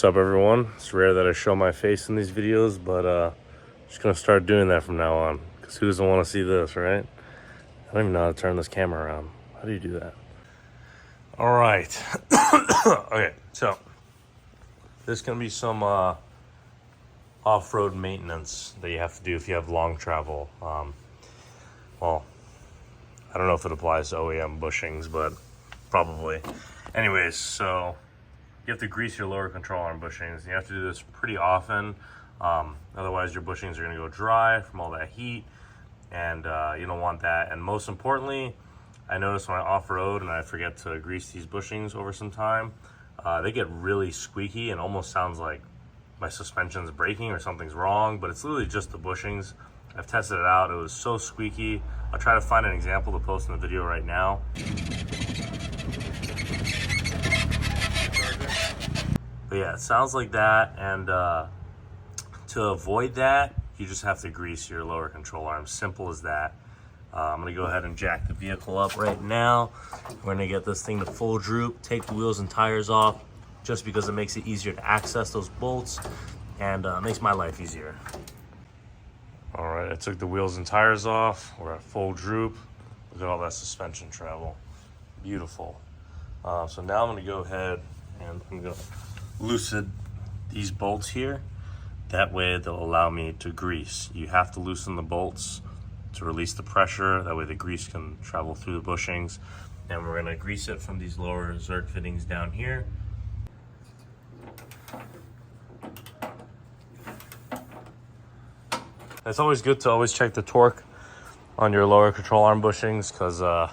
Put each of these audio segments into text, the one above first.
What's up, everyone? It's rare that I show my face in these videos, but just gonna start doing that from now on, because who doesn't want to see this, right? I don't even know how to turn this camera around. How do you do that? All right. Okay, so there's gonna be some off-road maintenance that you have to do if you have long travel. Well, I don't know if it applies to OEM bushings, but probably. Anyways, so you have to grease your lower control arm bushings. You have to do this pretty often. Otherwise your bushings are gonna go dry from all that heat, and you don't want that. And most importantly, I notice when I off-road and I forget to grease these bushings over some time, they get really squeaky and almost sounds like my suspension's breaking or something's wrong, but it's literally just the bushings. I've tested it out. It was so squeaky. I'll try to find an example to post in the video right now. But yeah, it sounds like that, and to avoid that, you just have to grease your lower control arm. Simple as that. I'm gonna go ahead and jack the vehicle up right now. We're gonna get this thing to full droop, take the wheels and tires off, just because it makes it easier to access those bolts, and makes my life easier. All right, I took the wheels and tires off. We're at full droop. Look at all that suspension travel. Beautiful. So now I'm gonna go ahead and I'm gonna loosen these bolts here. That way they'll allow me to grease. You have to loosen the bolts to release the pressure. That way the grease can travel through the bushings. And we're gonna grease it from these lower Zerk fittings down here. It's always good to always check the torque on your lower control arm bushings, because I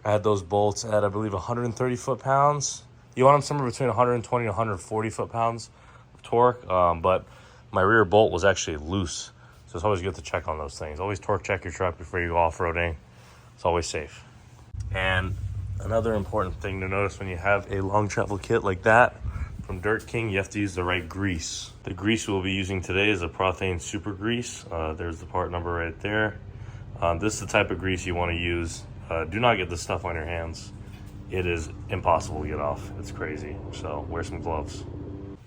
had those bolts at, I believe, 130 foot-pounds. You want them somewhere between 120 and 140 foot-pounds of torque, but my rear bolt was actually loose. So it's always good to check on those things. Always torque check your truck before you go off-roading. It's always safe. And another important thing to notice when you have a long travel kit like that from Dirt King, you have to use the right grease. The grease we'll be using today is a Prothane Super Grease. There's the part number right there. This is the type of grease you want to use. Do not get this stuff on your hands. It is impossible to get off. It's crazy. So wear some gloves.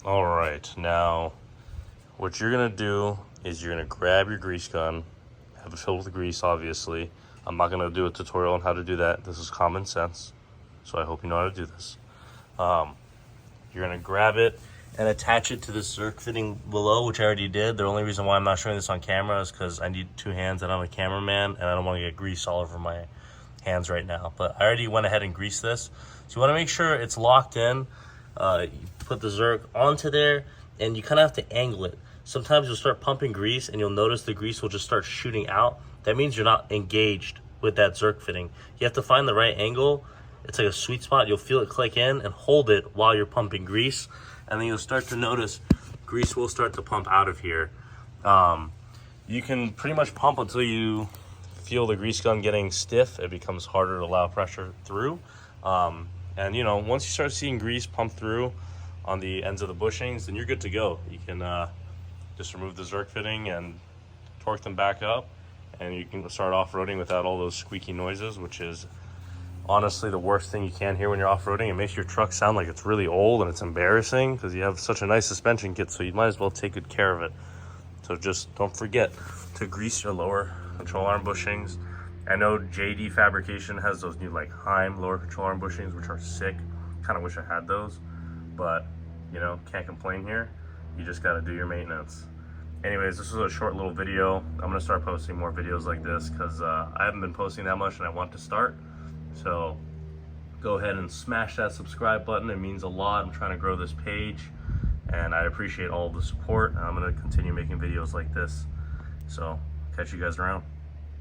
All right, now what you're gonna do is you're gonna grab your grease gun, have it filled with grease, obviously. I'm not gonna do a tutorial on how to do that. This is common sense, so I hope you know how to do this. You're gonna grab it and attach it to this Zerk fitting below, which I already did. The only reason why I'm not showing this on camera is because I need two hands and I'm a cameraman and I don't want to get grease all over my hands right now. But I already went ahead and greased this. So you want to make sure it's locked in. You put the Zerk onto there and you kind of have to angle it. Sometimes you'll start pumping grease and you'll notice the grease will just start shooting out. That means you're not engaged with that Zerk fitting. You have to find the right angle. It's like a sweet spot. You'll feel it click in and hold it while you're pumping grease. And then you'll start to notice grease will start to pump out of here. You can pretty much pump until you feel the grease gun getting stiff. It becomes harder to allow pressure through. And you know, once you start seeing grease pump through on the ends of the bushings, then you're good to go. You can just remove the Zerk fitting and torque them back up, and you can start off-roading without all those squeaky noises, which is honestly the worst thing you can hear when you're off-roading. It makes your truck sound like it's really old, and it's embarrassing because you have such a nice suspension kit, so you might as well take good care of it. So just don't forget to grease your lower control arm bushings. I know JD Fabrication has those new like Heim lower control arm bushings, which are sick. Kind of wish I had those, but you know, can't complain here. You just got to do your maintenance. Anyways, this was a short little video. I'm gonna start posting more videos like this because I haven't been posting that much and I want to start. So go ahead and smash that subscribe button. It means a lot. I'm trying to grow this page and I appreciate all the support. I'm going to continue making videos like this. So catch you guys around.